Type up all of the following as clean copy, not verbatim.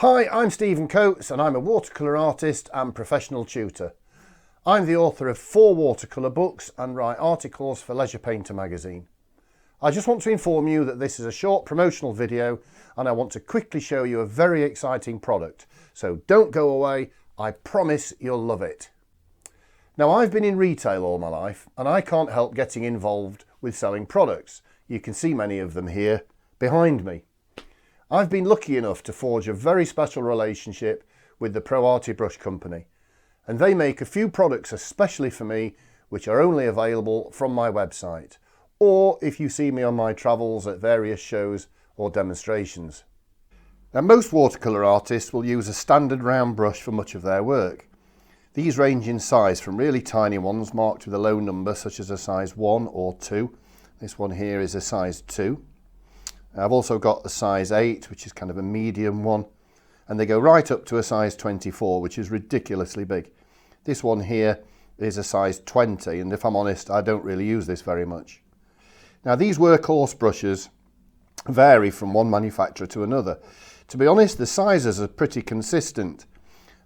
Hi, I'm Stephen Coates and I'm a watercolour artist and professional tutor. I'm the author of 4 watercolour books and write articles for Leisure Painter magazine. I just want to inform you that this is a short promotional video and I want to quickly show you a very exciting product. So don't go away, I promise you'll love it. Now, I've been in retail all my life and I can't help getting involved with selling products. You can see many of them here behind me. I've been lucky enough to forge a very special relationship with the ProArty brush company, and they make a few products especially for me which are only available from my website, or if you see me on my travels at various shows or demonstrations. Now, most watercolour artists will use a standard round brush for much of their work. These range in size from really tiny ones marked with a low number such as a size 1 or 2. This one here is a size 2. I've also got a size 8, which is kind of a medium one, and they go right up to a size 24, which is ridiculously big. This one here is a size 20, and if I'm honest, I don't really use this very much. Now, these workhorse brushes vary from one manufacturer to another. To be honest, the sizes are pretty consistent,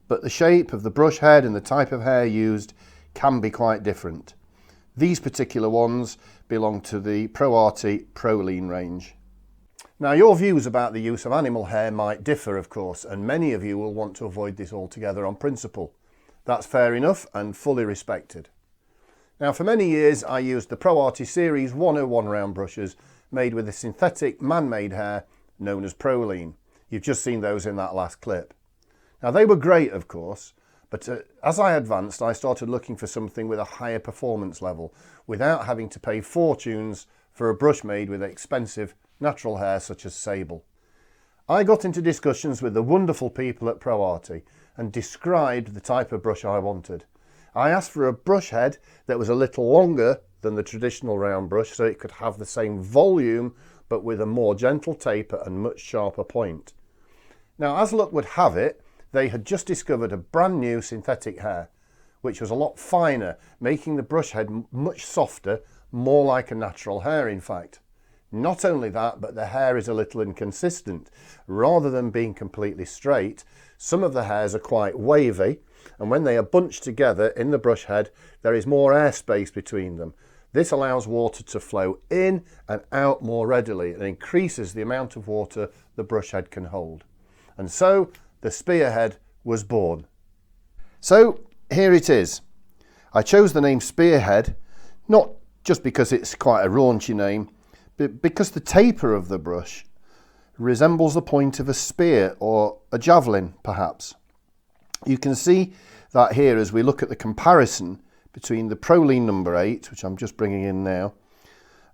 but the shape of the brush head and the type of hair used can be quite different. These particular ones belong to the ProArty ProLean range. Now, your views about the use of animal hair might differ, of course, and many of you will want to avoid this altogether on principle. That's fair enough and fully respected. Now, for many years I used the ProArty Series 101 round brushes made with a synthetic man-made hair known as ProLean. You've just seen those in that last clip. Now, they were great, of course, but as I advanced I started looking for something with a higher performance level without having to pay fortunes for a brush made with expensive natural hair such as sable. I got into discussions with the wonderful people at ProArty and described the type of brush I wanted. I asked for a brush head that was a little longer than the traditional round brush so it could have the same volume but with a more gentle taper and much sharper point. Now, as luck would have it, they had just discovered a brand new synthetic hair which was a lot finer, making the brush head much softer, more like a natural hair in fact. Not only that, but the hair is a little inconsistent. Rather than being completely straight, some of the hairs are quite wavy, and when they are bunched together in the brush head, there is more airspace between them. This allows water to flow in and out more readily and increases the amount of water the brush head can hold. And so the Spearhead was born. So here it is. I chose the name Spearhead, not just because it's quite a raunchy name, because the taper of the brush resembles the point of a spear or a javelin, perhaps. You can see that here as we look at the comparison between the ProLean number 8, which I'm just bringing in now,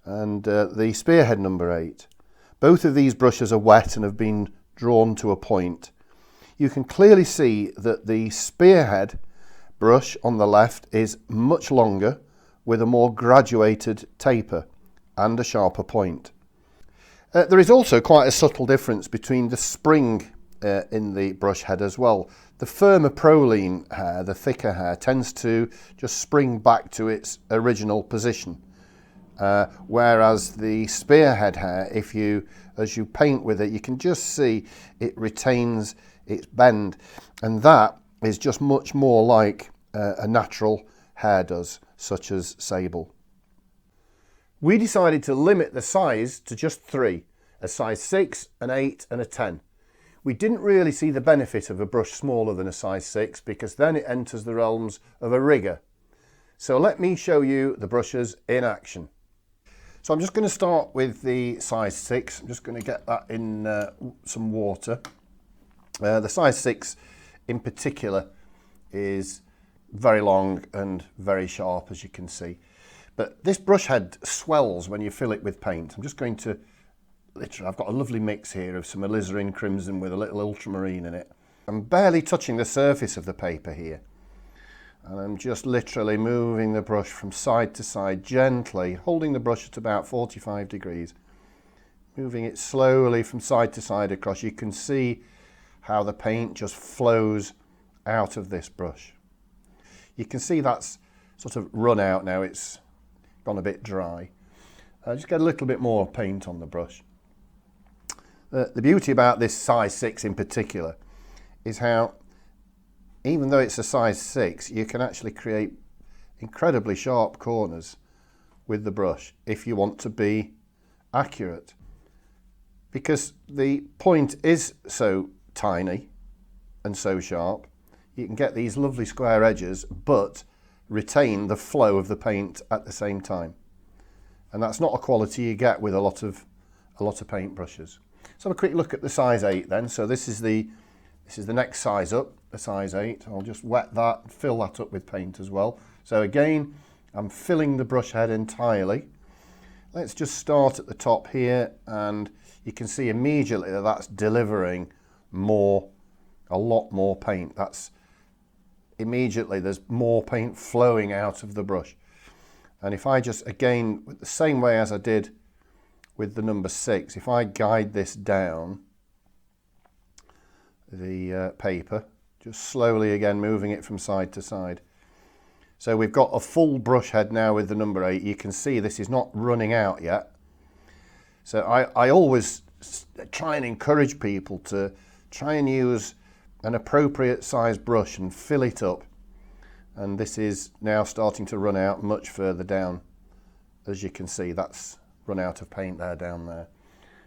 and the Spearhead number 8. Both of these brushes are wet and have been drawn to a point. You can clearly see that the Spearhead brush on the left is much longer with a more graduated taper and a sharper point. There is also quite a subtle difference between the spring in the brush head as well. The firmer ProLean hair, the thicker hair, tends to just spring back to its original position, whereas the Spearhead hair, as you paint with it, you can just see it retains its bend, and that is just much more like a natural hair does, such as sable. We decided to limit the size to just 3, a size 6, an 8 and a 10. We didn't really see the benefit of a brush smaller than a size 6 because then it enters the realms of a rigger. So let me show you the brushes in action. So I'm just going to start with the size 6. I'm just going to get that in some water. The size 6 in particular is very long and very sharp, as you can see. But this brush head swells when you fill it with paint. I'm just going to, literally, I've got a lovely mix here of some alizarin crimson with a little ultramarine in it. I'm barely touching the surface of the paper here. And I'm just literally moving the brush from side to side gently, holding the brush at about 45 degrees. Moving it slowly from side to side across. You can see how the paint just flows out of this brush. You can see that's sort of run out now. It's gone a bit dry. Just get a little bit more paint on the brush. The beauty about this size 6 in particular is how, even though it's a size 6, you can actually create incredibly sharp corners with the brush if you want to be accurate. Because the point is so tiny and so sharp, you can get these lovely square edges but retain the flow of the paint at the same time. And that's not a quality you get with a lot of paint brushes. Let's have a quick look at the size 8 then. So this is the next size up, the size 8. I'll just wet that and fill that up with paint as well. So again, I'm filling the brush head entirely. Let's just start at the top here, and you can see immediately that that's delivering a lot more paint. That's immediately, there's more paint flowing out of the brush. And if I just, again, with the same way as I did with the number 6, if I guide this down the paper, just slowly again moving it from side to side. So we've got a full brush head now with the number 8. You can see this is not running out yet. So I always try and encourage people to try and use an appropriate size brush and fill it up. And this is now starting to run out much further down. As you can see, that's run out of paint there, down there.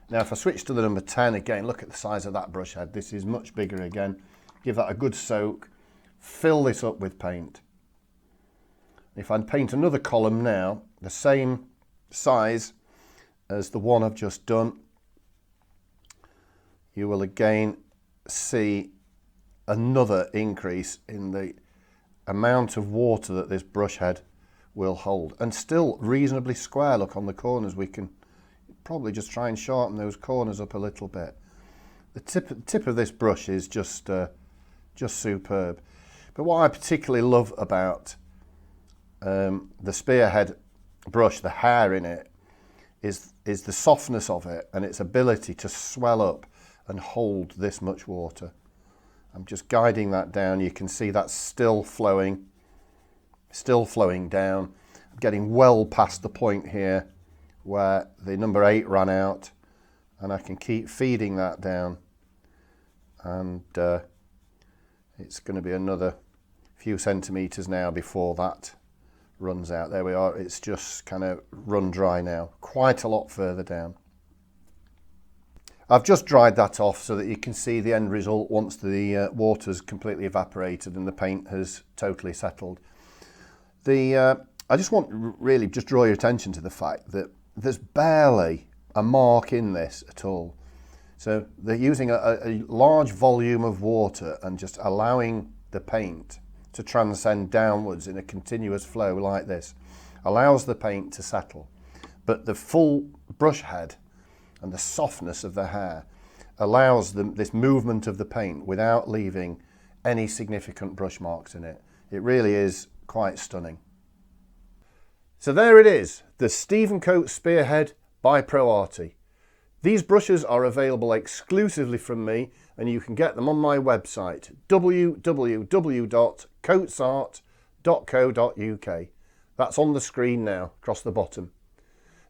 Now if I switch to the number 10 again, look at the size of that brush head. This is much bigger again. Give that a good soak. Fill this up with paint. If I paint another column now, the same size as the one I've just done, you will again see another increase in the amount of water that this brush head will hold. And still reasonably square look on the corners. We can probably just try and sharpen those corners up a little bit. The tip of this brush is just superb. But what I particularly love about the Spearhead brush, the hair in it, is the softness of it and its ability to swell up and hold this much water. I'm just guiding that down. You can see that's still flowing down. I'm getting well past the point here where the number 8 ran out, and I can keep feeding that down, and it's going to be another few centimeters now before that runs out. There we are. It's just kind of run dry now, quite a lot further down. I've just dried that off so that you can see the end result once the water's completely evaporated and the paint has totally settled. I just want to really just draw your attention to the fact that there's barely a mark in this at all. So they're using a large volume of water and just allowing the paint to transcend downwards in a continuous flow like this allows the paint to settle. But the full brush head and the softness of the hair allows this movement of the paint without leaving any significant brush marks in it. It really is quite stunning. So there it is, the Stephen Coates Spearhead by ProArty. These brushes are available exclusively from me, and you can get them on my website, www.coatesart.co.uk. That's on the screen now, across the bottom.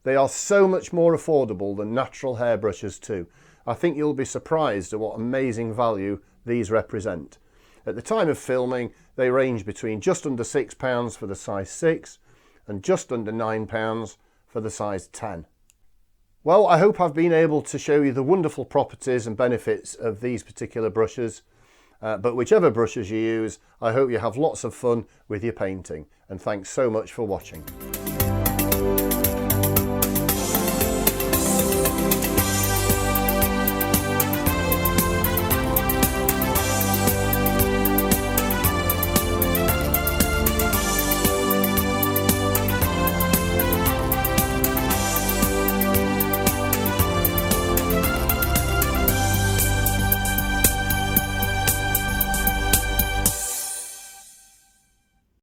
They are so much more affordable than natural hair brushes too. I think you'll be surprised at what amazing value these represent. At the time of filming, they range between just under £6 for the size 6 and just under £9 for the size 10. Well, I hope I've been able to show you the wonderful properties and benefits of these particular brushes. But whichever brushes you use, I hope you have lots of fun with your painting. And thanks so much for watching.